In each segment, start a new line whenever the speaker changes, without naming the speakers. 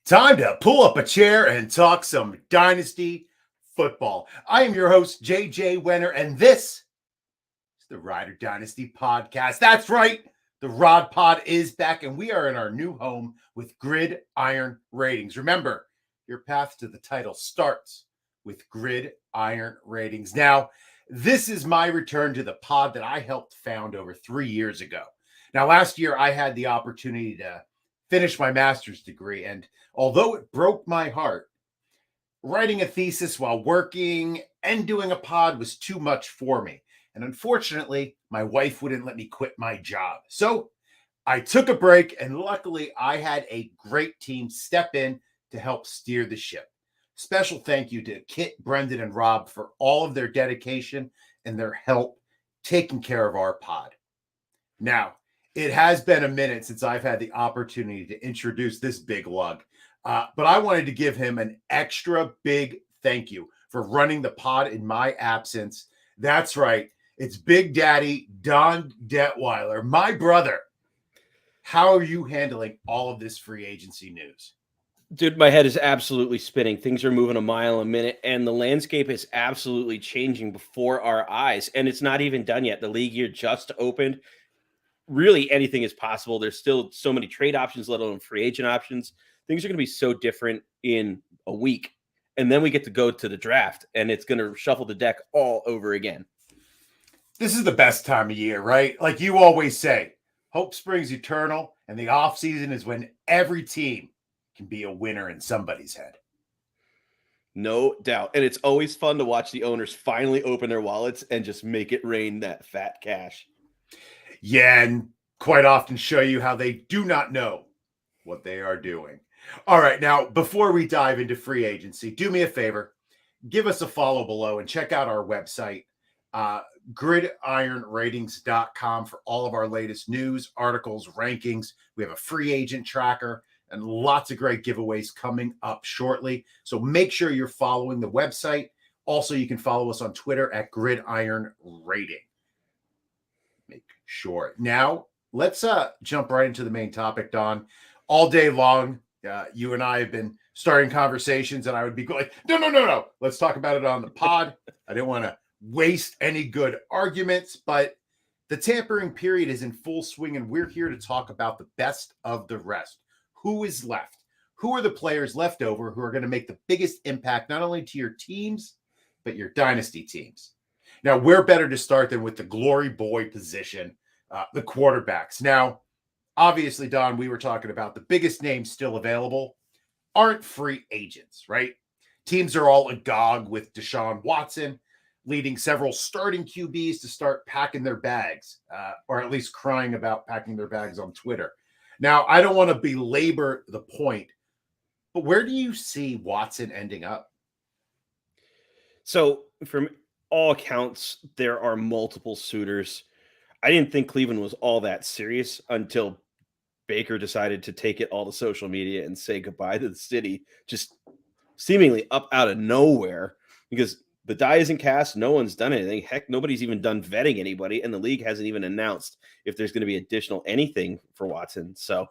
Time to pull up a chair and talk some Dynasty football. I am your host, JJ Wenner, and this is the Rider Dynasty podcast. That's right, the Rod Pod is back, and we are in our new home with Gridiron Ratings. Remember, your path to the title starts with Gridiron Ratings. Now, this is my return to the pod that I helped found over 3 years ago. Now, last year, I had the opportunity to finish my master's degree, and although it broke my heart, writing a thesis while working and doing a pod was too much for me. And unfortunately, my wife wouldn't let me quit my job. So I took a break, and luckily I had a great team step in to help steer the ship. Special thank you to Kit, Brendan, and Rob for all of their dedication and their help taking care of our pod. Now, it has been a minute since I've had the opportunity to introduce this big lug, but I wanted to give him an extra big thank you for running the pod in my absence. That's right. It's Big Daddy Don Detweiler, my brother. How are you handling all of this free agency news?
Dude, my head is absolutely spinning. Things are moving a mile a minute, and the landscape is absolutely changing before our eyes. And it's not even done yet. The league year just opened. Really, anything is possible. There's still so many trade options, let alone free agent options. Things are going to be so different in a week. And then we get to go to the draft, and it's going to shuffle the deck all over again.
This is the best time of year, right? Like you always say, hope springs eternal, and the offseason is when every team can be a winner in somebody's head.
No doubt. And it's always fun to watch the owners finally open their wallets and just make it rain that fat cash.
Yeah, and quite often show you how they do not know what they are doing. All right, now, before we dive into free agency, do me a favor, give us a follow below and check out our website, gridironratings.com, for all of our latest news, articles, rankings. We have a free agent tracker and lots of great giveaways coming up shortly. So make sure you're following the website. Also, you can follow us on Twitter at Gridiron Rating. Make sure. Now, let's jump right into the main topic, Don. All day long, you and I have been starting conversations, and I would be like, no. Let's talk about it on the pod. I didn't want to waste any good arguments, but the tampering period is in full swing, and we're here to talk about the best of the rest. Who is left? Who are the players left over who are going to make the biggest impact, not only to your teams, but your dynasty teams? Now, where better to start than with the glory boy position, the quarterbacks. Now, obviously, Don, we were talking about the biggest names still available aren't free agents, right? Teams are all agog with Deshaun Watson, leading several starting QBs to start packing their bags, or at least crying about packing their bags on Twitter. Now, I don't want to belabor the point, but where do you see Watson ending up?
So, from all accounts, there are multiple suitors. I didn't think Cleveland was all that serious until Baker decided to take it all to social media and say goodbye to the city, just seemingly up out of nowhere, because the die isn't cast. No one's done anything. Heck, nobody's even done vetting anybody, and the league hasn't even announced if there's going to be additional anything for Watson. So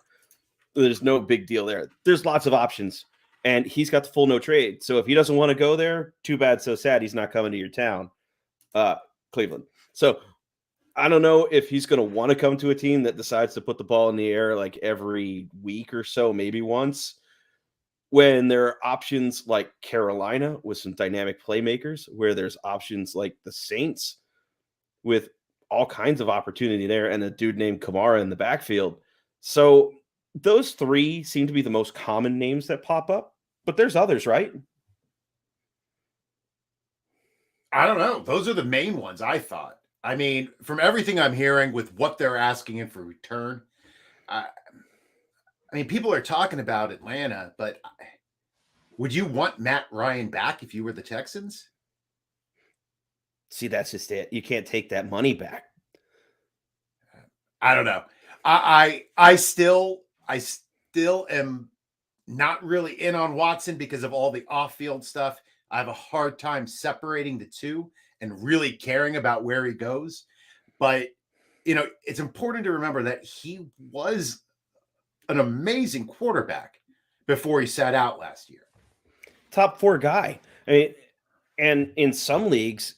there's no big deal there. There's lots of options, and he's got the full no trade. So if he doesn't want to go there, too bad, so sad. He's not coming to your town, Cleveland. So I don't know if he's going to want to come to a team that decides to put the ball in the air like every week or so, maybe once, when there are options like Carolina with some dynamic playmakers, where there's options like the Saints with all kinds of opportunity there, and a dude named Kamara in the backfield. So those three seem to be the most common names that pop up, but there's others, right?
I don't know. Those are the main ones, I thought. I mean, from everything I'm hearing with what they're asking in for return, I mean, people are talking about Atlanta, but would you want Matt Ryan back if you were the Texans?
See, that's just it. You can't take that money back.
I don't know. I still am not really in on Watson because of all the off-field stuff. I have a hard time separating the two and really caring about where he goes. But, you know, it's important to remember that he was an amazing quarterback. before he sat out last year.
Top 4 guy. I mean, and in some leagues,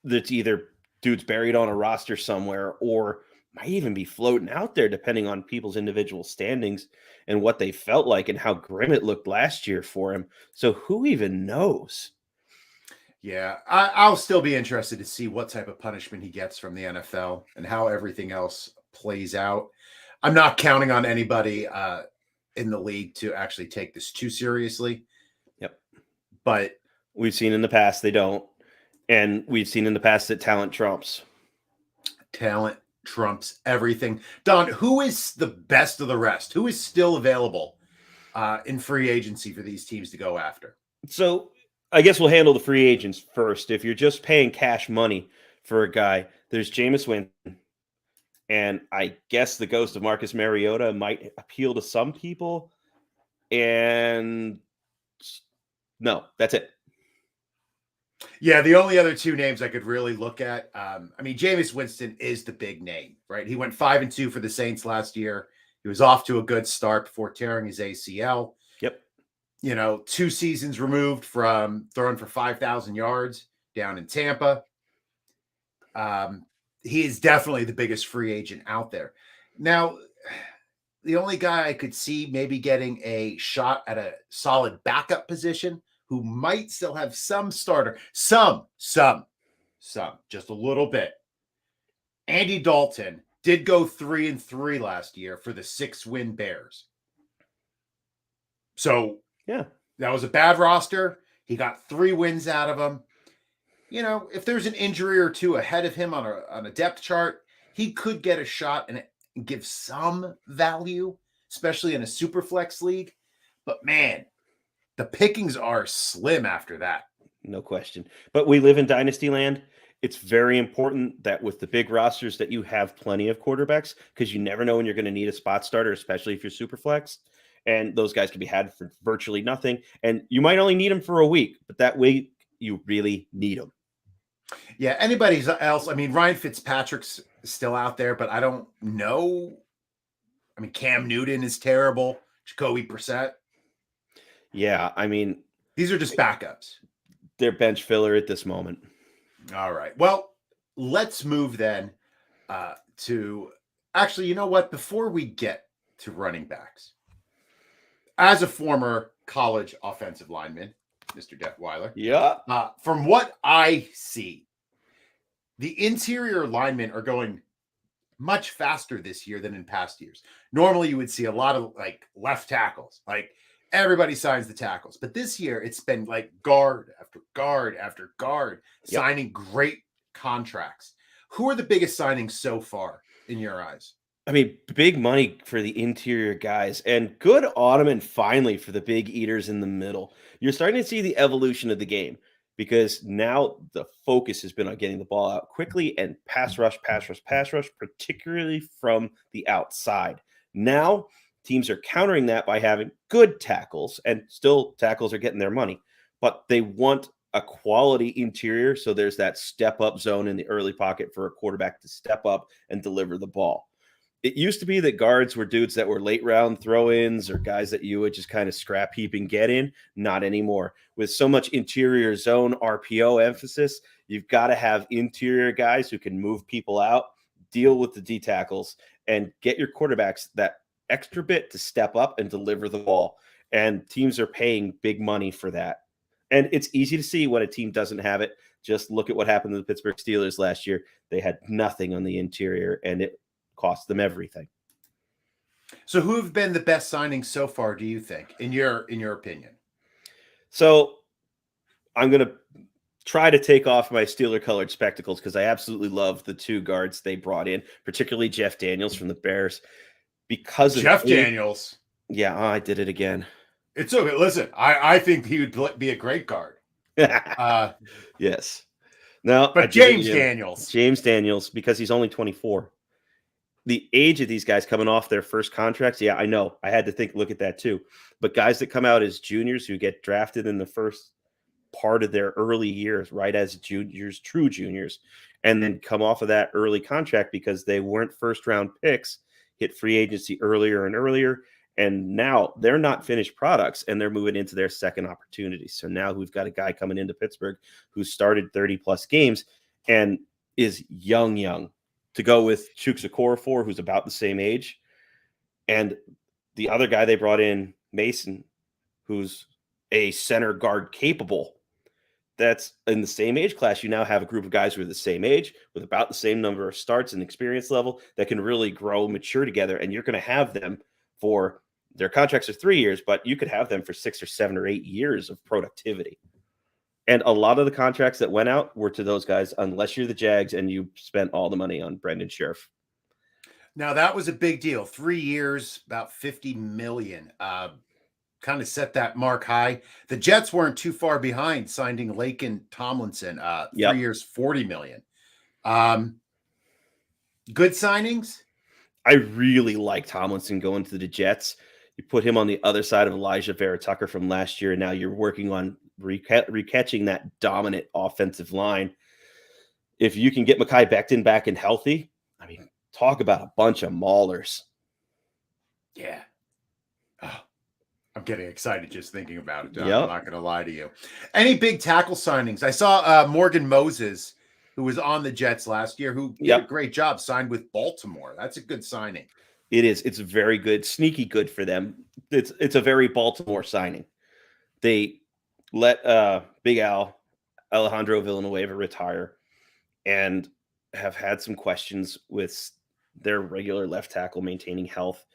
that's either dude's buried on a roster somewhere or might even be floating out there, depending on people's individual standings and what they felt like and how grim it looked last year for him. So who even knows?
Yeah, I'll still be interested to see what type of punishment he gets from the NFL and how everything else plays out. I'm not counting on anybody in the league to actually take this too seriously.
Yep.
But
we've seen in the past they don't. And we've seen in the past that talent trumps.
Talent trumps everything. Don, who is the best of the rest? Who is still available in free agency for these teams to go after?
So I guess we'll handle the free agents first. If you're just paying cash money for a guy, there's Jameis Winston. And I guess the ghost of Marcus Mariota might appeal to some people. And no, that's it.
Yeah, the only other 2 names I could really look at, Jameis Winston is the big name, right? He went 5-2 for the Saints last year. He was off to a good start before tearing his ACL.
Yep.
2 seasons removed from throwing for 5,000 yards down in Tampa. He is definitely the biggest free agent out there. Now, the only guy I could see maybe getting a shot at a solid backup position who might still have some starter, some, just a little bit. Andy Dalton did go 3-3 last year for the 6-win Bears. So
yeah,
that was a bad roster. He got 3 wins out of them. If there's an injury or 2 ahead of him on a depth chart, he could get a shot and give some value, especially in a super flex league. But man, the pickings are slim after that.
No question. But we live in Dynasty land. It's very important that with the big rosters that you have plenty of quarterbacks, because you never know when you're going to need a spot starter, especially if you're super flex. And those guys can be had for virtually nothing. And you might only need them for a week, but that week you really need them.
Yeah, anybody else? Ryan Fitzpatrick's still out there, but I don't know. Cam Newton is terrible. Jacoby Brissett.
Yeah,
these are just backups.
They're bench filler at this moment.
All right. Well, let's move then to actually, you know what? Before we get to running backs, as a former college offensive lineman, Mr. Detweiler.
Yeah.
From what I see, the interior linemen are going much faster this year than in past years. Normally, you would see a lot of left tackles. Everybody signs the tackles. But this year, it's been guard after guard after guard, signing great contracts. Who are the biggest signings so far in your eyes?
Big money for the interior guys and good autumn finally for the big eaters in the middle. You're starting to see the evolution of the game because now the focus has been on getting the ball out quickly and pass rush, particularly from the outside. Now teams are countering that by having good tackles, and still tackles are getting their money, but they want a quality interior. So there's that step up zone in the early pocket for a quarterback to step up and deliver the ball. It used to be that guards were dudes that were late round throw-ins or guys that you would just kind of scrap heap and get in. Not anymore. With so much interior zone RPO emphasis, you've got to have interior guys who can move people out, deal with the D tackles, and get your quarterbacks that extra bit to step up and deliver the ball. And teams are paying big money for that. And it's easy to see when a team doesn't have it. Just look at what happened to the Pittsburgh Steelers last year. They had nothing on the interior, and it cost them everything.
So who have been the best signings so far, do you think, in your opinion?
So I'm going to try to take off my Steeler colored spectacles because I absolutely love the 2 guards they brought in, particularly Jeff Daniels from the Bears. Because of
Jeff Daniels.
Yeah, I did it again.
It's okay. Listen, I think he would be a great guard.
Yes. No,
but James Daniels,
because he's only 24. The age of these guys coming off their first contracts, yeah, I know. I had to look at that too. But guys that come out as juniors who get drafted in the first part of their early years, right as juniors, true juniors, and then come off of that early contract because they weren't first-round picks, hit free agency earlier and earlier, And now they're not finished products, and they're moving into their second opportunity. So now we've got a guy coming into Pittsburgh who started 30-plus games and is young to go with Chuks Okorafor, who's about the same age. And the other guy they brought in, Mason, who's a center guard capable. That's in the same age class. You now have a group of guys who are the same age with about the same number of starts and experience level that can really grow, mature together. And you're going to have them for their contracts are 3 years, but you could have them for 6 or 7 or 8 years of productivity. And a lot of the contracts that went out were to those guys, unless you're the Jags and you spent all the money on Brendan Scherf.
Now that was a big deal. 3 years, about $50 million. Kind of set that mark high. The Jets weren't too far behind, signing Laken Tomlinson. 3 years, $40 million. Good signings.
I really like Tomlinson going to the Jets. You put him on the other side of Elijah Vera-Tucker from last year, and now you're working on recatching that dominant offensive line. If you can get Mekhi Becton back and healthy, I mean, talk about a bunch of maulers.
Yeah. Oh, I'm getting excited just thinking about it.
Yep.
I'm not going to lie to you. Any big tackle signings? I saw Morgan Moses, who was on the Jets last year, who did a great job, signed with Baltimore. That's a good signing.
It is. It's very good, sneaky good for them. It's a very Baltimore signing. They let Big Al, Alejandro Villanueva, retire and have had some questions with their regular left tackle maintaining health.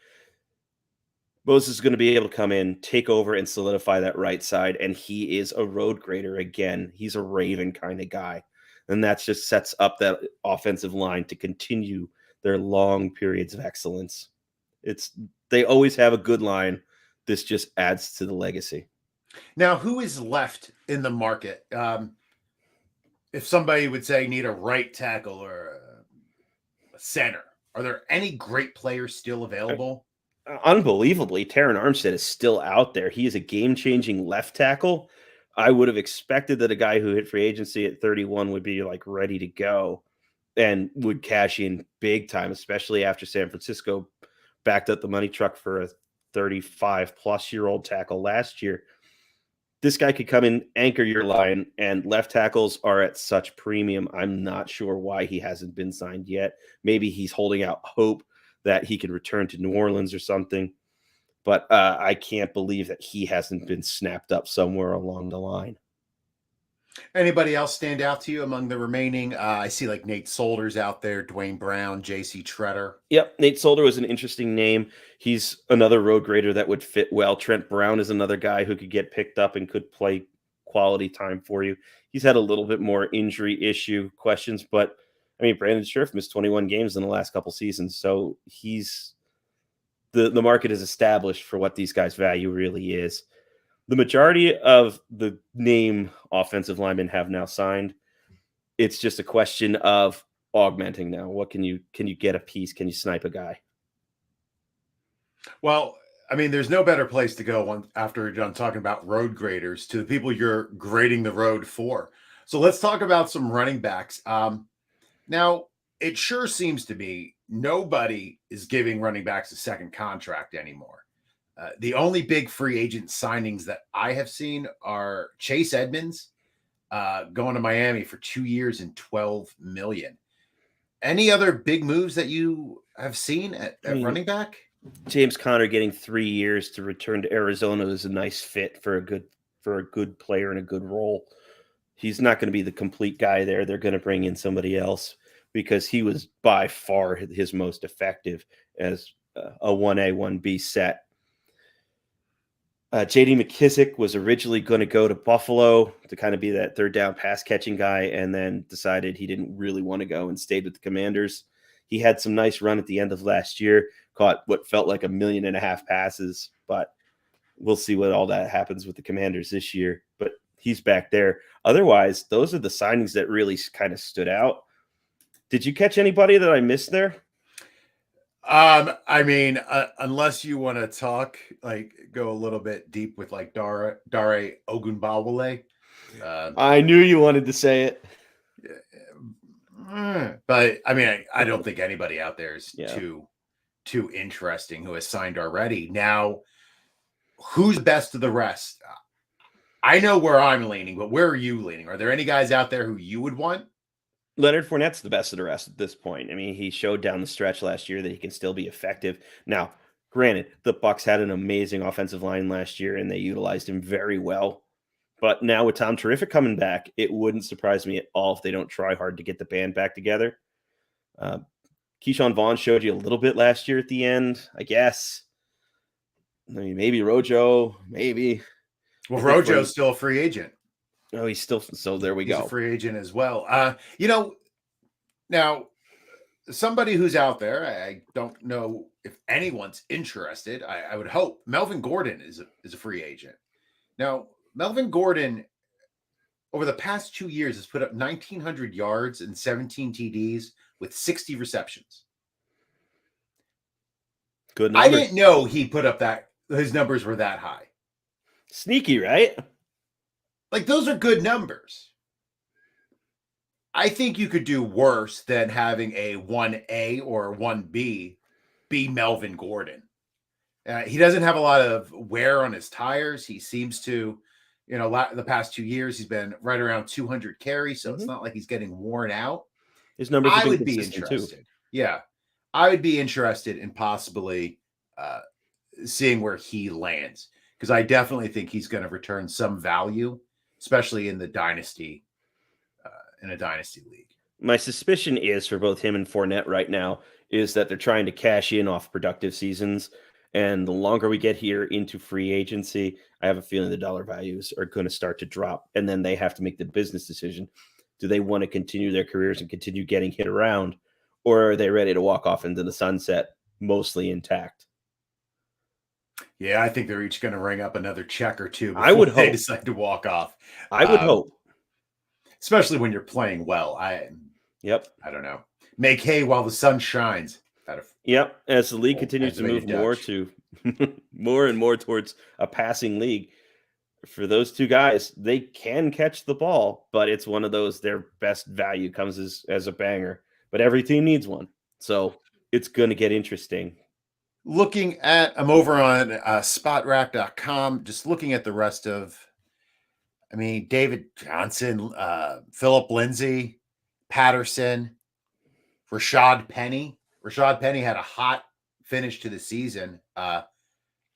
Moses is going to be able to come in, take over, and solidify that right side, and he is a road grader again. He's a Raven kind of guy, and that just sets up that offensive line to continue their long periods of excellence. They always have a good line. This just adds to the legacy.
Now, who is left in the market? If somebody would say need a right tackle or a center, are there any great players still available?
Unbelievably, Terran Armstead is still out there. He is a game-changing left tackle. I would have expected that a guy who hit free agency at 31 would be like ready to go and would cash in big time, especially after San Francisco backed up the money truck for a 35-plus-year-old tackle last year. This guy could come in, anchor your line, and left tackles are at such premium. I'm not sure why he hasn't been signed yet. Maybe he's holding out hope that he can return to New Orleans or something. But I can't believe that he hasn't been snapped up somewhere along the line.
Anybody else stand out to you among the remaining? I see like Nate Solder's out there, Dwayne Brown, J.C. Treader.
Yep, Nate Solder was an interesting name. He's another road grader that would fit well. Trent Brown is another guy who could get picked up and could play quality time for you. He's had a little bit more injury issue questions, but I mean, Brandon Scherf missed 21 games in the last couple seasons, so he's the market is established for what these guys' value really is. The majority of the name offensive linemen have now signed. It's just a question of augmenting now. What can you get a piece? Can you snipe a guy?
Well, I mean, there's no better place to go after you're done talking about road graders to the people you're grading the road for. So let's talk about some running backs. Now, it sure seems to me nobody is giving running backs a second contract anymore. The only big free agent signings that I have seen are Chase Edmonds going to Miami for 2 years and $12 million. Any other big moves that you have seen at running back?
James Conner getting 3 years to return to Arizona is a nice fit for a good player in a good role. He's not going to be the complete guy there. They're going to bring in somebody else because he was by far his most effective as a 1A, 1B set. J.D. McKissick was originally going to go to Buffalo to kind of be that third down pass catching guy and then decided he didn't really want to go and stayed with the Commanders. He had some nice run at the end of last year, caught what felt like 1.5 million passes, but we'll see what all that happens with the Commanders this year. But he's back there. Otherwise, those are the signings that really kind of stood out. Did you catch anybody that I missed there?
I mean, unless you want to talk, like go a little bit deep with like Dare Ogunbowale.
I knew you wanted to say it.
But I mean, I don't think anybody out there is too too interesting who has signed already. Now, who's best of the rest? I know where I'm leaning, but where are you leaning? Are there any guys out there who you would want?
Leonard Fournette's the best of the rest at this point. I mean, he showed down the stretch last year that he can still be effective. Now, granted, the Bucks had an amazing offensive line last year and they utilized him very well. But now with Tom Terrific coming back, it wouldn't surprise me at all if they don't try hard to get the band back together. Keyshawn Vaughn showed you a little bit last year at the end, I guess. I mean, maybe Rojo, maybe.
Well, Rojo's still a free agent.
Oh, he's still, so there we
He's
go.
a free agent as well. Now somebody who's out there, I don't know if anyone's interested. I would hope Melvin Gordon is a free agent. Now, Melvin Gordon over the past 2 years has put up 1,900 yards and 17 TDs with 60 receptions.
Good numbers.
I didn't know he put up that his numbers were that high.
Sneaky, right?
Like, those are good numbers. I think you could do worse than having a 1A or 1B be Melvin Gordon. He doesn't have a lot of wear on his tires. He seems to, the past 2 years, he's been right around 200 carries. So it's not like he's getting worn out.
His numbers
I would be interested. Too. Yeah. I would be interested in possibly seeing where he lands, because I definitely think he's going to return some value, especially in the dynasty, in a dynasty league.
My suspicion is for both him and Fournette right now is that they're trying to cash in off productive seasons. And the longer we get here into free agency, I have a feeling the dollar values are going to start to drop. And then they have to make the business decision. Do they want to continue their careers and continue getting hit around? Or are they ready to walk off into the sunset mostly intact?
Yeah, I think they're each going to ring up another check or two before
I would
they
hope.
decide to walk off.
I would hope.
Especially when you're playing well. I don't know. Make hay while the sun shines.
Yep. As the league continues to move more and more towards a passing league, for those two guys, they can catch the ball, but it's one of those, their best value comes as a banger. But every team needs one. So it's going to get interesting.
I'm over on spotrack.com, just looking at the rest of, David Johnson, Philip Lindsay, Patterson, Rashad Penny. Rashad Penny had a hot finish to the season. I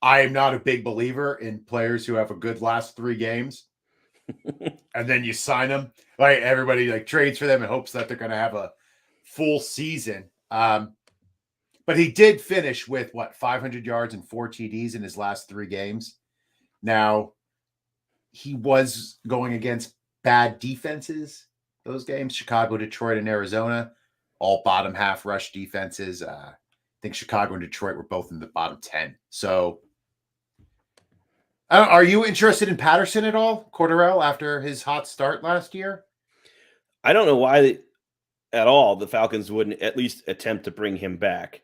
am not a big believer in players who have a good last 3 games and then you sign them. Like, everybody trades for them and hopes that they're going to have a full season. But he did finish with 500 yards and 4 TDs in his last 3 games. Now, he was going against bad defenses those games: Chicago, Detroit, and Arizona, all bottom half rush defenses. I think Chicago and Detroit were both in the bottom 10. So, are you interested in Patterson at all, Cordarrelle, after his hot start last year?
I don't know why at all the Falcons wouldn't at least attempt to bring him back.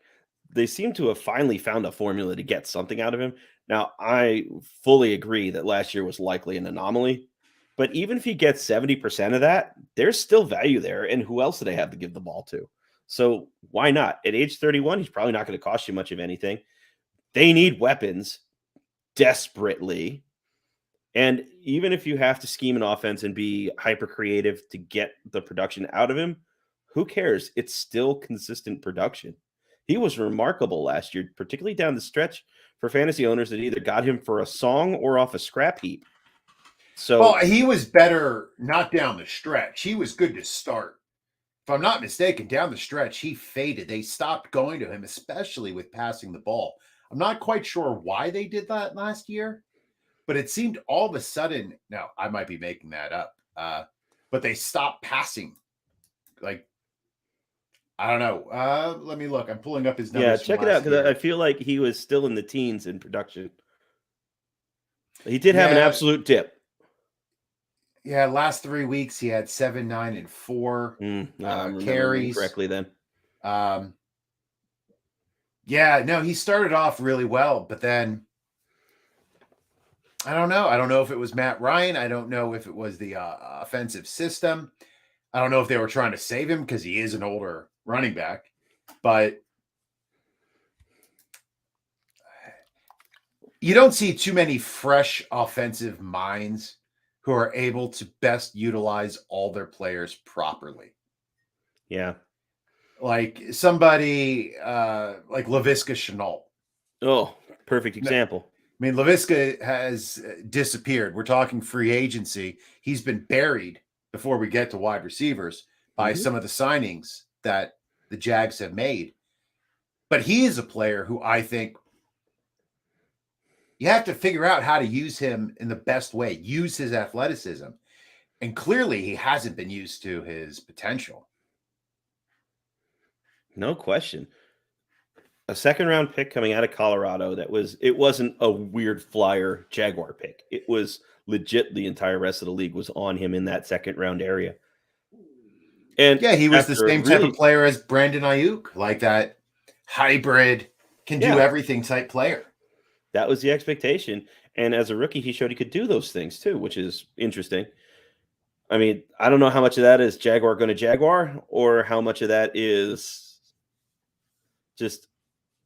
They seem to have finally found a formula to get something out of him. Now, I fully agree that last year was likely an anomaly, but even if he gets 70% of that, there's still value there. And who else do they have to give the ball to? So why not? At age 31, he's probably not going to cost you much of anything. They need weapons desperately. And even if you have to scheme an offense and be hyper creative to get the production out of him, who cares? It's still consistent production. He was remarkable last year, particularly down the stretch for fantasy owners that either got him for a song or off a scrap heap. So,
he was better not down the stretch. He was good to start. If I'm not mistaken, down the stretch, he faded. They stopped going to him, especially with passing the ball. I'm not quite sure why they did that last year, but it seemed all of a sudden, now I might be making that up, but they stopped passing. I don't know. Let me look. I'm pulling up his numbers.
Yeah, check it out, because I feel like he was still in the teens in production. He did have an absolute dip.
Yeah, last 3 weeks he had 7, 9, and 4 carries.
Correctly then.
He started off really well, but then I don't know. I don't know if it was Matt Ryan. I don't know if it was the offensive system. I don't know if they were trying to save him because he is an older running back, but You don't see too many fresh offensive minds who are able to best utilize all their players properly.
Yeah.
Like somebody like Laviska Shenault.
Oh, perfect example.
I mean, Laviska has disappeared. We're talking free agency. He's been buried before we get to wide receivers by some of the signings that the Jags have made. But he is a player who I think you have to figure out how to use him in the best way, use his athleticism. And clearly he hasn't been used to his potential.
No question. A second-round pick coming out of Colorado it wasn't a weird flyer Jaguar pick. It was legit the entire rest of the league was on him in that second-round area. And
yeah, he was the
after
same type of player as Brandon Ayuk, like that hybrid, can do everything type player.
That was the expectation. And as a rookie, he showed he could do those things too, which is interesting. I mean, I don't know how much of that is Jaguar going to Jaguar or how much of that is just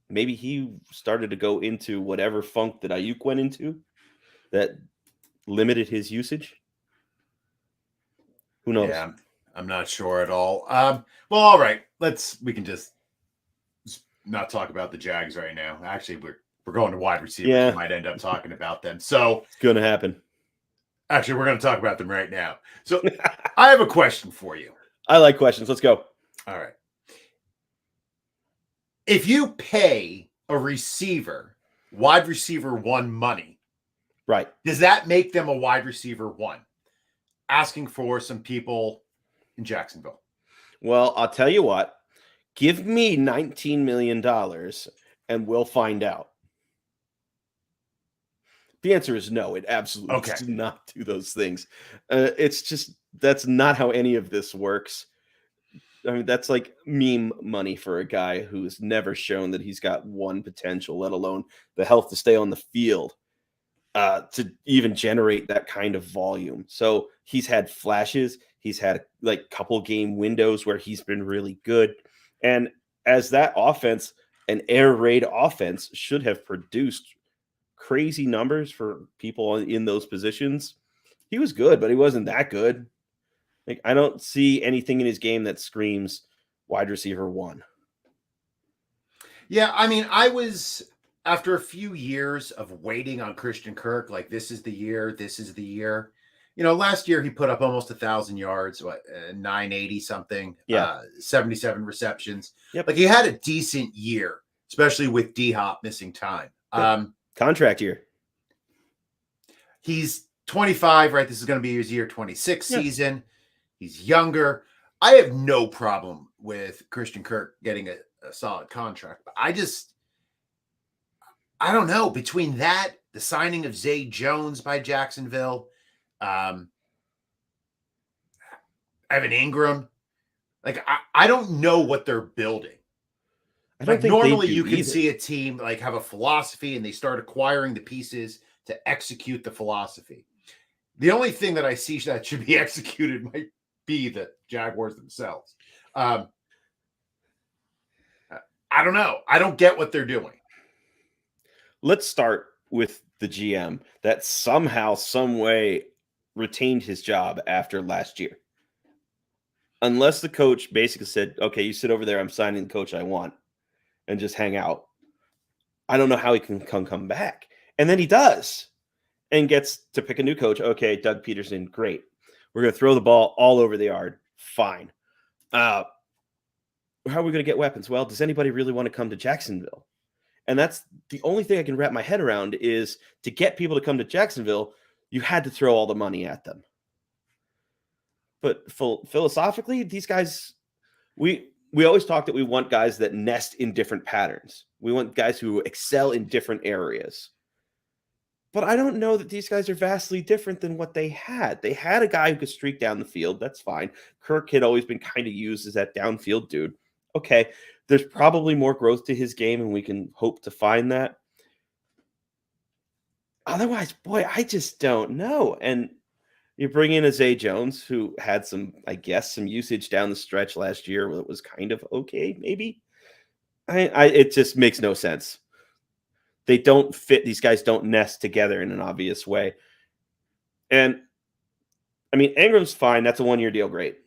maybe he started to go into whatever funk that Ayuk went into that limited his usage. Who knows?
Yeah, I'm not sure at all. Well, all right. We can just not talk about the Jags right now. Actually, we're going to wide receivers.
Yeah.
We might end up talking about them. So
it's going to happen.
Actually, we're going to talk about them right now. So I have a question for you.
I like questions. Let's go.
All right. If you pay a receiver, wide receiver 1 money,
right,
does that make them a wide receiver 1? Asking for some people in Jacksonville.
Well, I'll tell you what. Give me $19 million and we'll find out. The answer is no. It absolutely does not do those things. It's just that's not how any of this works. I mean, that's like meme money for a guy who's never shown that he's got one potential, let alone the health to stay on the field to even generate that kind of volume. So he's had flashes. He's had like couple game windows where he's been really good. And as that offense, an air raid offense should have produced crazy numbers for people in those positions. He was good, but he wasn't that good. Like, I don't see anything in his game that screams wide receiver 1.
Yeah, I mean, I was after a few years of waiting on Christian Kirk, like this is the year. You know, last year he put up almost 1,000 yards, 980 something, 77 receptions.
Yep.
Like he had a decent year, especially with D-Hop missing time.
Contract year.
He's 25, right? This is going to be his year 26 season. He's younger. I have no problem with Christian Kirk getting a solid contract, but I don't know. Between that, the signing of Zay Jones by Jacksonville, Evan Ingram, like I don't know what they're building.
I don't think
normally you can see a team like have a philosophy and they start acquiring the pieces to execute the philosophy. The only thing that I see that should be executed might be the Jaguars themselves. I don't know. I don't get what they're doing.
Let's start with the GM that somehow, some way retained his job after last year. Unless the coach basically said, okay, you sit over there, I'm signing the coach I want, and just hang out. I don't know how he can come back. And then he does and gets to pick a new coach. Okay, Doug Peterson, great. We're going to throw the ball all over the yard. Fine. How are we going to get weapons? Well, does anybody really want to come to Jacksonville? And that's the only thing I can wrap my head around is to get people to come to Jacksonville, you had to throw all the money at them. But philosophically, these guys, we always talk that we want guys that nest in different patterns. We want guys who excel in different areas. But I don't know that these guys are vastly different than what they had. They had a guy who could streak down the field. That's fine. Kirk had always been kind of used as that downfield dude. Okay, there's probably more growth to his game, and we can hope to find that. Otherwise, boy, I just don't know. And you bring in a Zay Jones who had some usage down the stretch last year that was kind of okay, maybe. It just makes no sense. They don't fit. These guys don't nest together in an obvious way. And I mean, Ingram's fine. That's a 1-year deal. Great.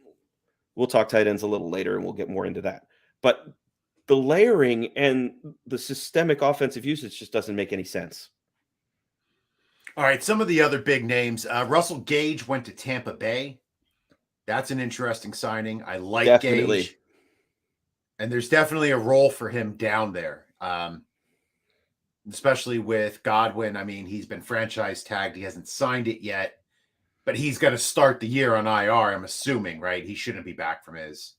We'll talk tight ends a little later and we'll get more into that. But the layering and the systemic offensive usage just doesn't make any sense.
All right, some of the other big names. Russell Gage went to Tampa Bay. That's an interesting signing. I like
Definitely.
Gage. And there's definitely a role for him down there, especially with Godwin. I mean, he's been franchise tagged. He hasn't signed it yet, but he's going to start the year on IR, I'm assuming, right? He shouldn't be back from his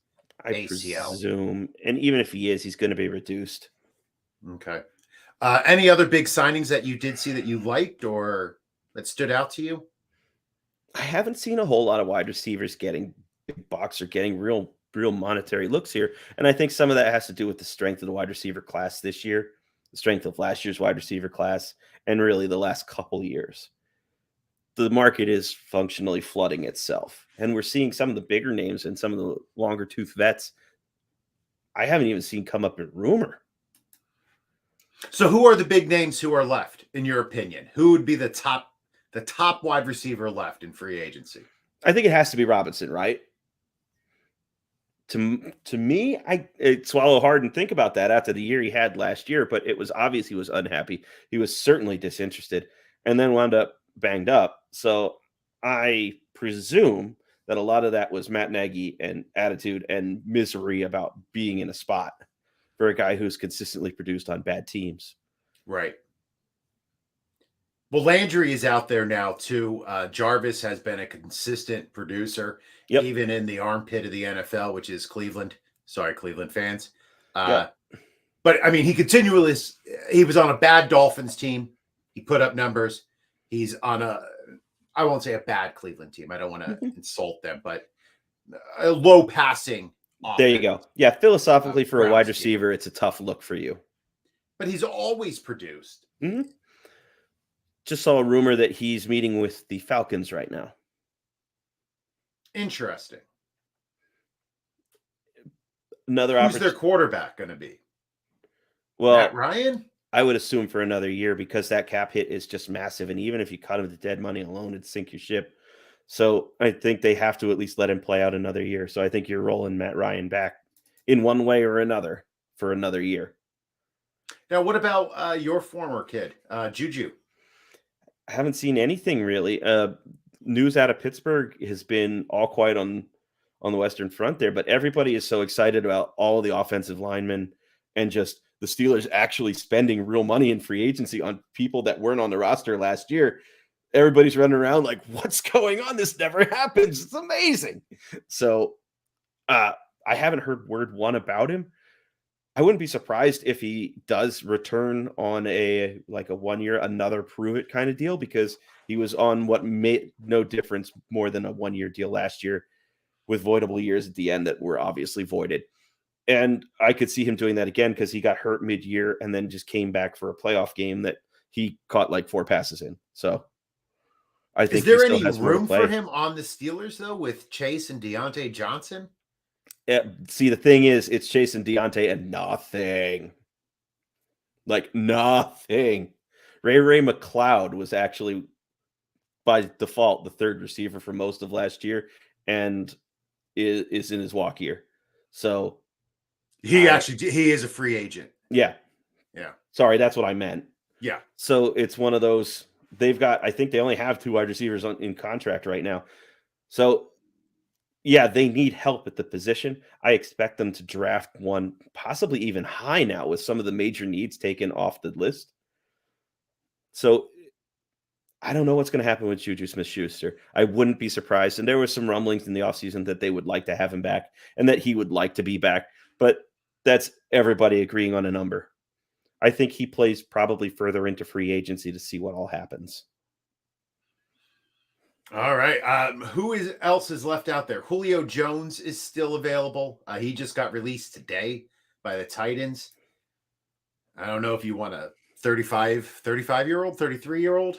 ACL.
Presume. And even if he is, he's going to be reduced.
Okay. Any other big signings that you did see that you liked or that stood out to you?
I haven't seen a whole lot of wide receivers getting big bucks or getting real monetary looks here. And I think some of that has to do with the strength of the wide receiver class this year, the strength of last year's wide receiver class, and really the last couple years. The market is functionally flooding itself. And we're seeing some of the bigger names and some of the longer tooth vets I haven't even seen come up in rumor.
So who are the big names who are left, in your opinion? Who would be the top wide receiver left in free agency?
I think it has to be Robinson, right? To me, I'd swallow hard and think about that after the year he had last year, but it was obvious he was unhappy. He was certainly disinterested and then wound up banged up. So I presume that a lot of that was Matt Nagy and attitude and misery about being in a spot for a guy who's consistently produced on bad teams.
Right. Well, Landry is out there now too. Jarvis has been a consistent producer, even in the armpit of the NFL, which is Cleveland. Sorry, Cleveland fans. But I mean, he was on a bad Dolphins team. He put up numbers. He's on I won't say a bad Cleveland team. I don't want to insult them, but a low passing offense.
There you go. Yeah, philosophically for a wide receiver, it's a tough look for you.
But he's always produced.
Mm-hmm. Just saw a rumor that he's meeting with the Falcons right now.
Interesting.
Who's
their quarterback going to be?
Well,
Matt Ryan?
I would assume for another year because that cap hit is just massive. And even if you cut him to dead money alone, it'd sink your ship. So I think they have to at least let him play out another year. So I think you're rolling Matt Ryan back in one way or another for another year.
Now, what about your former kid, Juju?
I haven't seen anything really. News out of Pittsburgh has been all quiet on the Western Front there, but everybody is so excited about all the offensive linemen and just the Steelers actually spending real money in free agency on people that weren't on the roster last year. Everybody's running around like, what's going on? This never happens. It's amazing. So I haven't heard word one about him. I wouldn't be surprised if he does return on a 1 year, another prove it kind of deal, because he was on what made no difference more than a 1 year deal last year with voidable years at the end that were obviously voided. And I could see him doing that again because he got hurt mid-year and then just came back for a playoff game that he caught like 4 passes in. So I think
is there any room for him on the Steelers though with Chase and Deontay Johnson?
Yeah, see, the thing is, it's Chase and Deontay and nothing. Like nothing. Ray McLeod was actually by default the third receiver for most of last year and is in his walk year. So
he is a free agent.
Yeah. Sorry, that's what I meant.
Yeah.
So it's one of those. I think they only have 2 wide receivers in contract right now. So yeah, they need help at the position. I expect them to draft one, possibly even high now, with some of the major needs taken off the list. So I don't know what's going to happen with Juju Smith-Schuster. I wouldn't be surprised. And there were some rumblings in the offseason that they would like to have him back and that he would like to be back. But that's everybody agreeing on a number. I think he plays probably further into free agency to see what all happens.
All right. Who else is left out there? Julio Jones is still available. He just got released today by the Titans. I don't know if you want a 35-year-old, 33-year-old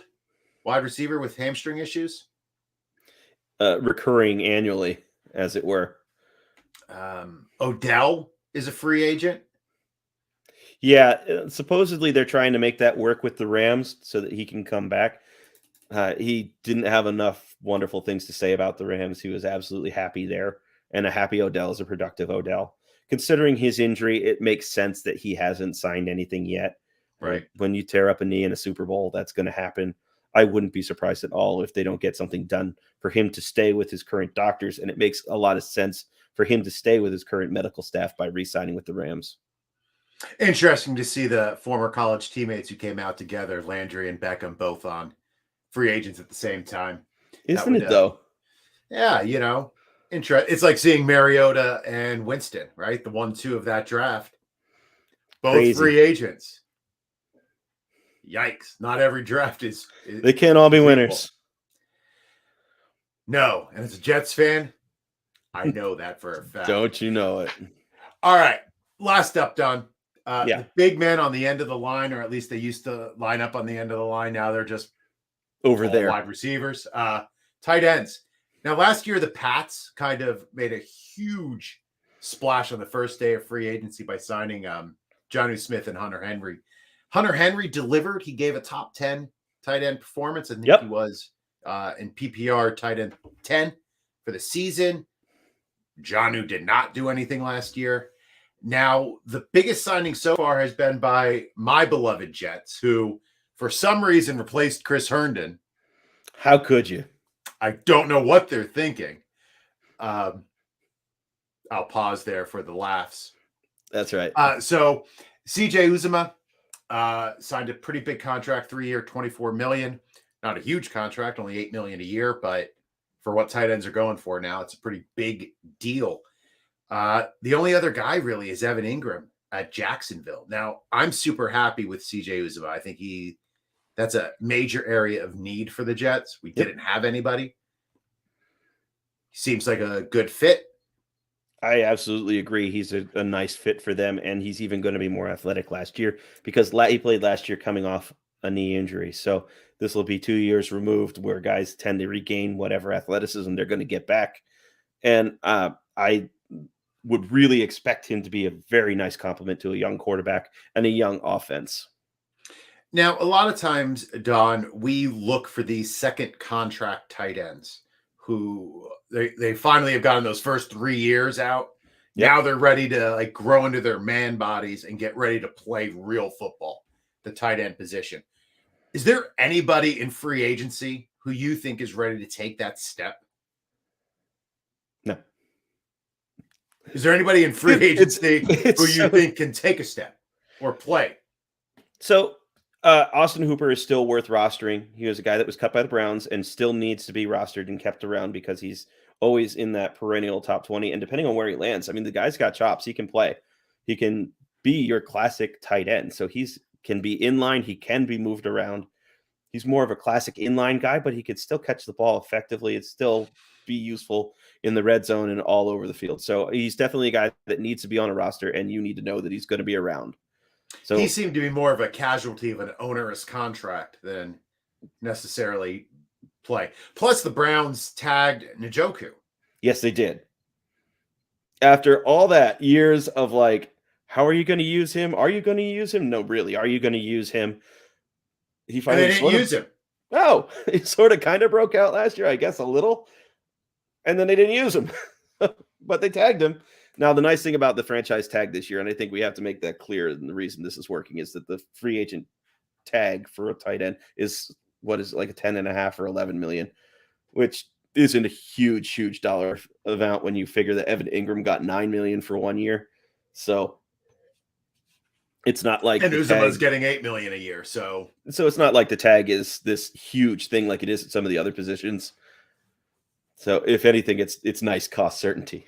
wide receiver with hamstring issues.
Recurring annually, as it were.
Odell is a free agent.
Yeah, supposedly they're trying to make that work with the Rams so that he can come back. He didn't have enough wonderful things to say about the Rams. He was absolutely happy there, and a happy Odell is a productive Odell. Considering his injury, it makes sense that he hasn't signed anything yet.
Right.
When you tear up a knee in a Super Bowl, that's going to happen. I wouldn't be surprised at all if they don't get something done for him to stay with his current doctors, and it makes a lot of sense for him to stay with his current medical staff by re-signing with the Rams.
Interesting to see the former college teammates who came out together, Landry and Beckham, both on free agents at the same time.
Isn't it, though?
Yeah, it's like seeing Mariota and Winston, right? The 1-2 of that draft. Both
Crazy.
free agents. Yikes. Not every draft is
They can't all be winners.
No. And as a Jets fan, I know that for a fact.
Don't you know it?
All right. Last up, Don.
Yeah.
The big men on the end of the line, or at least they used to line up on the end of the line. Now they're just
over there.
Wide receivers. Tight ends. Now, last year, the Pats kind of made a huge splash on the first day of free agency by signing Jonnu Smith and Hunter Henry. Hunter Henry delivered. He gave a top 10 tight end performance. I think he was in PPR tight end 10 for the season. Jonnu did not do anything last year. Now, the biggest signing so far has been by my beloved Jets, who, for some reason, replaced Chris Herndon.
How could you?
I don't know what they're thinking. I'll pause there for the laughs.
That's right.
So CJ Uzomah signed a pretty big contract, 3-year, $24 million. Not a huge contract, only $8 million a year, but for what tight ends are going for now, it's a pretty big deal. The only other guy really is Evan Ingram at Jacksonville. Now, I'm super happy with CJ Uzomah. I think that's a major area of need for the Jets. We didn't have anybody. Seems like a good fit.
I absolutely agree. He's a nice fit for them, and he's even going to be more athletic last year because he played last year coming off a knee injury. So this will be 2 years removed where guys tend to regain whatever athleticism they're going to get back. And I would really expect him to be a very nice complement to a young quarterback and a young offense.
Now, a lot of times, Don, we look for these second contract tight ends who they finally have gotten those first 3 years out. Yep. Now they're ready to grow into their man bodies and get ready to play real football, the tight end position. Is there anybody in free agency who you think is ready to take that step?
No.
Is there anybody in free agency who you think can take a step or play?
So Austin Hooper is still worth rostering. He was a guy that was cut by the Browns and still needs to be rostered and kept around because he's always in that perennial top 20. And depending on where he lands, I mean, the guy's got chops. He can play. He can be your classic tight end. So can be inline. He can be moved around. He's more of a classic inline guy, but he could still catch the ball effectively. It's still be useful in the red zone and all over the field. So he's definitely a guy that needs to be on a roster, and you need to know that he's going to be around. So
he seemed to be more of a casualty of an onerous contract than necessarily play. Plus, the Browns tagged Njoku.
Yes, they did. After all that years of how are you going to use him? Are you going to use him? No, really. Are you going to use him? He finally
didn't use him.
Oh, he sort of kind of broke out last year, I guess, a little. And then they didn't use him. But they tagged him. Now, the nice thing about the franchise tag this year, and I think we have to make that clear, and the reason this is working is that the free agent tag for a tight end is what is like a 10.5 or 11 million, which isn't a huge dollar amount when you figure that Evan Ingram got 9 million for 1 year. So it's not like
and Uzomah's getting 8 million a year. So
it's not like the tag is this huge thing like it is at some of the other positions. So if anything, it's nice cost certainty.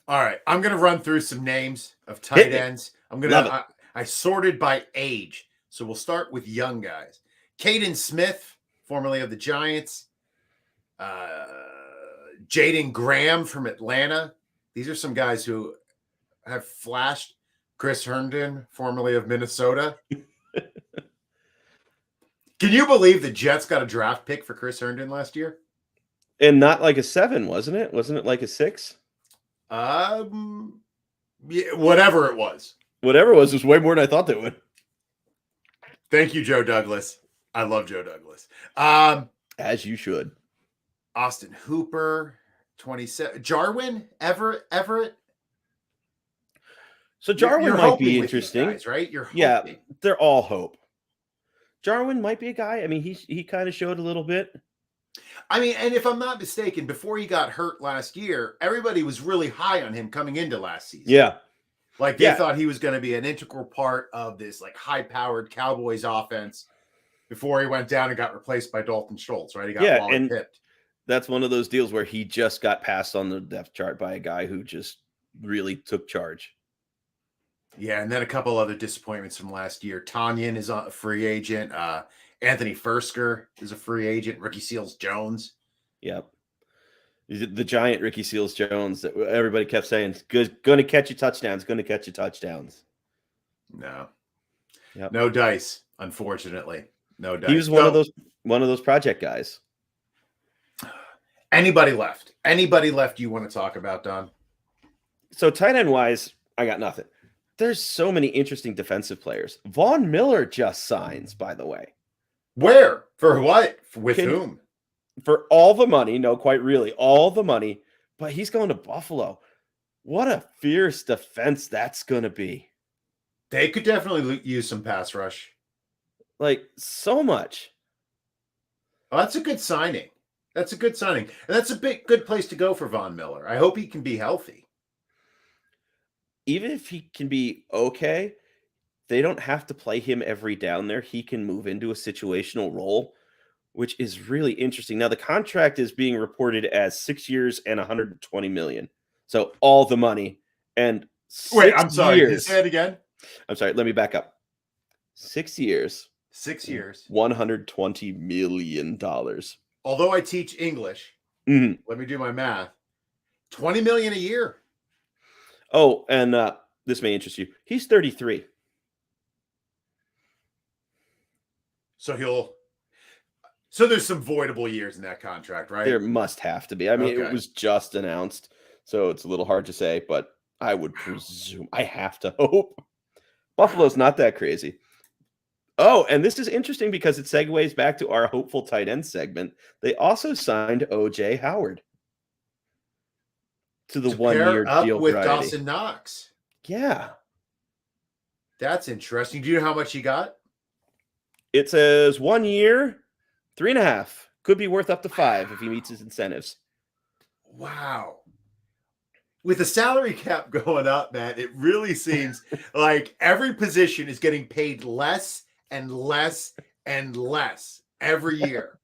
All right, I'm going to run through some names of tight ends. I sorted by age. So we'll start with young guys. Caden Smith, formerly of the Giants. Jaden Graham from Atlanta. These are some guys who have flashed. Chris Herndon, formerly of Minnesota. Can you believe the Jets got a draft pick for Chris Herndon last year?
And not like a 7, wasn't it? Wasn't it like a 6?
Yeah, whatever it was.
Whatever it was way more than I thought they would.
Thank you, Joe Douglas. I love Joe Douglas.
As you should.
Austin Hooper, 27. Jarwin, Everett.
So Jarwin
You're
might be
hoping with these
interesting,
guys, right? You're hoping.
Yeah, they're all hope. Jarwin might be a guy. I mean, he kind of showed a little bit.
I mean, and if I'm not mistaken, before he got hurt last year, everybody was really high on him coming into last season.
Yeah.
Like they thought he was going to be an integral part of this like high-powered Cowboys offense before he went down and got replaced by Dalton Schultz, right? He got Wally pipped.
That's one of those deals where he just got passed on the depth chart by a guy who just really took charge.
Yeah, and then a couple other disappointments from last year. Tanyan is a free agent. Anthony Fursker is a free agent. Ricky Seals-Jones.
Yep. The giant Ricky Seals-Jones that everybody kept saying, going to catch you touchdowns, going to catch you touchdowns.
No.
Yep.
No dice, unfortunately. No dice.
He was one of those project guys.
Anybody left? Anybody left you want to talk about, Don?
So tight end wise, I got nothing. There's so many interesting defensive players. Von Miller just signs, by the way.
Where? For what? With whom?
For all the money. No, quite really. All the money. But he's going to Buffalo. What a fierce defense that's going to be.
They could definitely use some pass rush.
Like, so much.
Oh, that's a good signing. That's a good signing. And that's a good place to go for Von Miller. I hope he can be healthy.
Even if he can be okay, they don't have to play him every down there. He can move into a situational role, which is really interesting. Now, the contract is being reported as 6 years and $120 million. So all the money. And
wait, I'm sorry. Say it again.
I'm sorry. Let me back up. 6 years.
6 years.
$120 million.
Although I teach English, let me do my math. $20 million a year.
Oh, and this may interest you. He's 33.
So there's some voidable years in that contract, right?
There must have to be. I mean, It was just announced, so it's a little hard to say, but I would presume, I have to hope. Buffalo's not that crazy. Oh, and this is interesting because it segues back to our hopeful tight end segment. They also signed O.J. Howard to the 1 year deal
with Dawson Knox.
Yeah.
That's interesting. Do you know how much he got?
It says 1 year, 3.5. Could be worth up to 5 if he meets his incentives.
Wow. With the salary cap going up, man, it really seems like every position is getting paid less and less and less every year.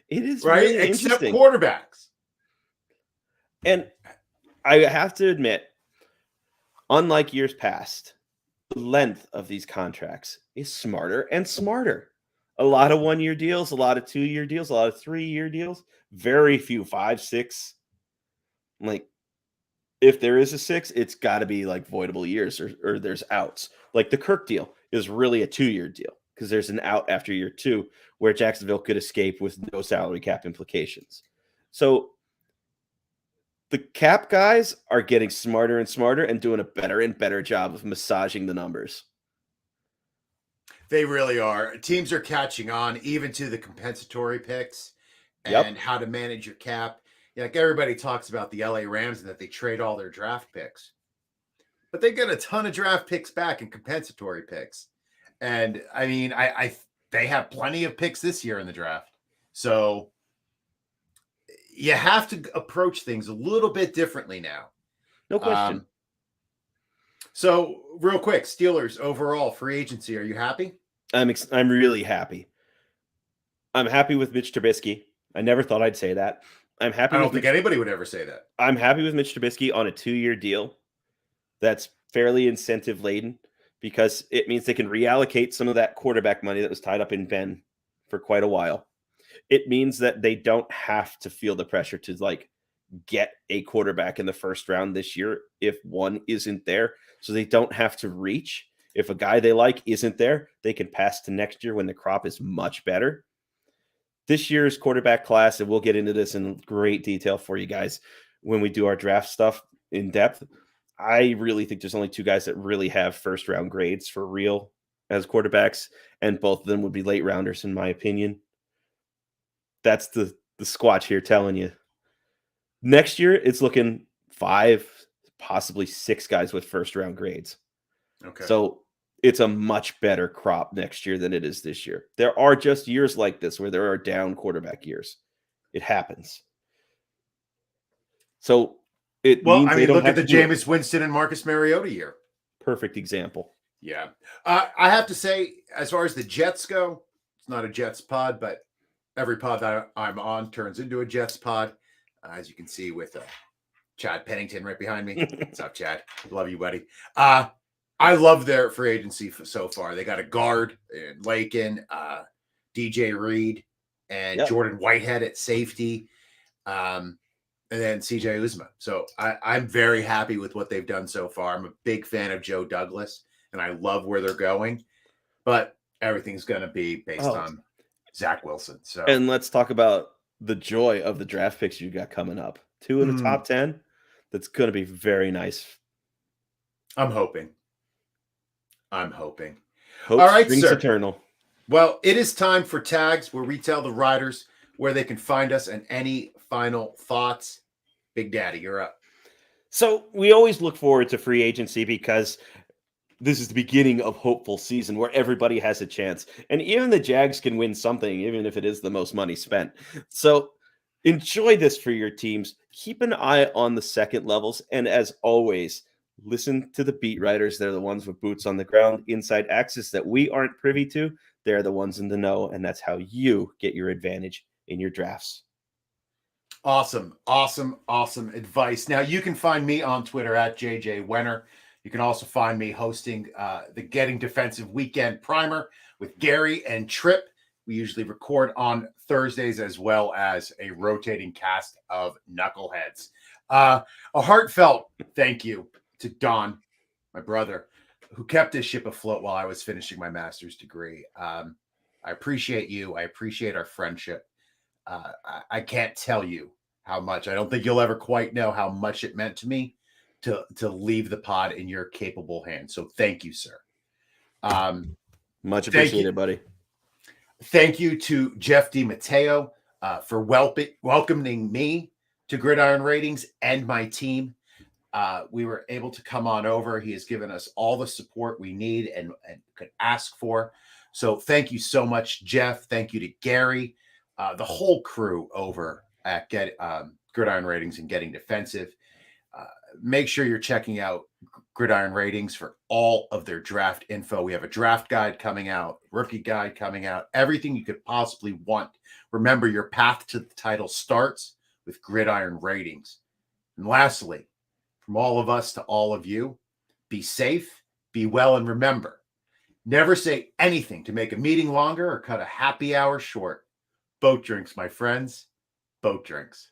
It is
right,
really
except quarterbacks.
And I have to admit, unlike years past, the length of these contracts is smarter and smarter. A lot of 1 year deals, a lot of 2 year deals, a lot of 3 year deals, very few 5, 6. Like, if there is a 6, it's got to be like voidable years or there's outs. Like the Kirk deal is really a 2 year deal because there's an out after year 2 where Jacksonville could escape with no salary cap implications. So the cap guys are getting smarter and smarter and doing a better and better job of massaging the numbers.
They really are. Teams are catching on even to the compensatory picks and how to manage your cap. Like everybody talks about the LA Rams and that they trade all their draft picks, but they get a ton of draft picks back and compensatory picks. And I mean, they have plenty of picks this year in the draft. So you have to approach things a little bit differently now.
No question.
So real quick, Steelers overall free agency. Are you happy?
I'm really happy. I'm happy with Mitch Trubisky. I never thought I'd say that. I'm happy.
I don't think anybody would ever say that.
I'm happy with Mitch Trubisky on a 2 year deal. That's fairly incentive laden because it means they can reallocate some of that quarterback money that was tied up in Ben for quite a while. It means that they don't have to feel the pressure to like get a quarterback in the first round this year if one isn't there. So they don't have to reach. If a guy they like isn't there, they can pass to next year when the crop is much better. This year's quarterback class, and we'll get into this in great detail for you guys when we do our draft stuff in depth. I really think there's only two guys that really have first round grades for real as quarterbacks, and both of them would be late rounders, in my opinion. That's the squatch here telling you. Next year, it's looking 5, possibly 6 guys with first round grades.
Okay.
So it's a much better crop next year than it is this year. There are just years like this where there are down quarterback years. It happens. So it means they don't
look
have
at the
to do it.
Jameis Winston and Marcus Mariota year.
Perfect example.
Yeah. I have to say, as far as the Jets go, it's not a Jets pod, but every pod that I'm on turns into a Jets pod, as you can see with Chad Pennington right behind me. What's up, Chad? Love you, buddy. I love their free agency so far. They got a guard in Lakin, DJ Reed, and Jordan Whitehead at safety, and then CJ Uzma. So I'm very happy with what they've done so far. I'm a big fan of Joe Douglas, and I love where they're going. But everything's going to be based on Zach Wilson. So,
and let's talk about the joy of the draft picks you got coming up. 2 in the top 10. That's going to be very nice.
I'm hoping.
Hope
All right,
springs
sir.
Eternal.
Well, it is time for tags where we tell the riders where they can find us and any final thoughts. Big Daddy, you're up.
So we always look forward to free agency because this is the beginning of hopeful season where everybody has a chance. And even the Jags can win something, even if it is the most money spent. So enjoy this for your teams. Keep an eye on the second levels. And as always, listen to the beat writers. They're the ones with boots on the ground, inside access that we aren't privy to. They're the ones in the know. And that's how you get your advantage in your drafts.
Awesome advice. Now, you can find me on Twitter at JJ Wenner. You can also find me hosting the Getting Defensive Weekend Primer with Gary and Tripp. We usually record on Thursdays as well as a rotating cast of Knuckleheads. A heartfelt thank you to Don, my brother, who kept his ship afloat while I was finishing my master's degree. I appreciate you. I appreciate our friendship. I can't tell you how much. I don't think you'll ever quite know how much it meant to me to leave the pod in your capable hands. So thank you, sir.
Much appreciated, buddy.
Thank you to Jeff DiMatteo for welcoming me to Gridiron Ratings and my team. We were able to come on over. He has given us all the support we need and could ask for. So thank you so much, Jeff. Thank you to Gary, the whole crew over at Gridiron Ratings and Getting Defensive. Make sure you're checking out Gridiron Ratings for all of their draft info. We have a draft guide coming out, rookie guide coming out, everything you could possibly want. Remember, your path to the title starts with Gridiron Ratings. And lastly, from all of us to all of you, be safe, be well, and remember, never say anything to make a meeting longer or cut a happy hour short. Boat drinks, my friends. Boat drinks.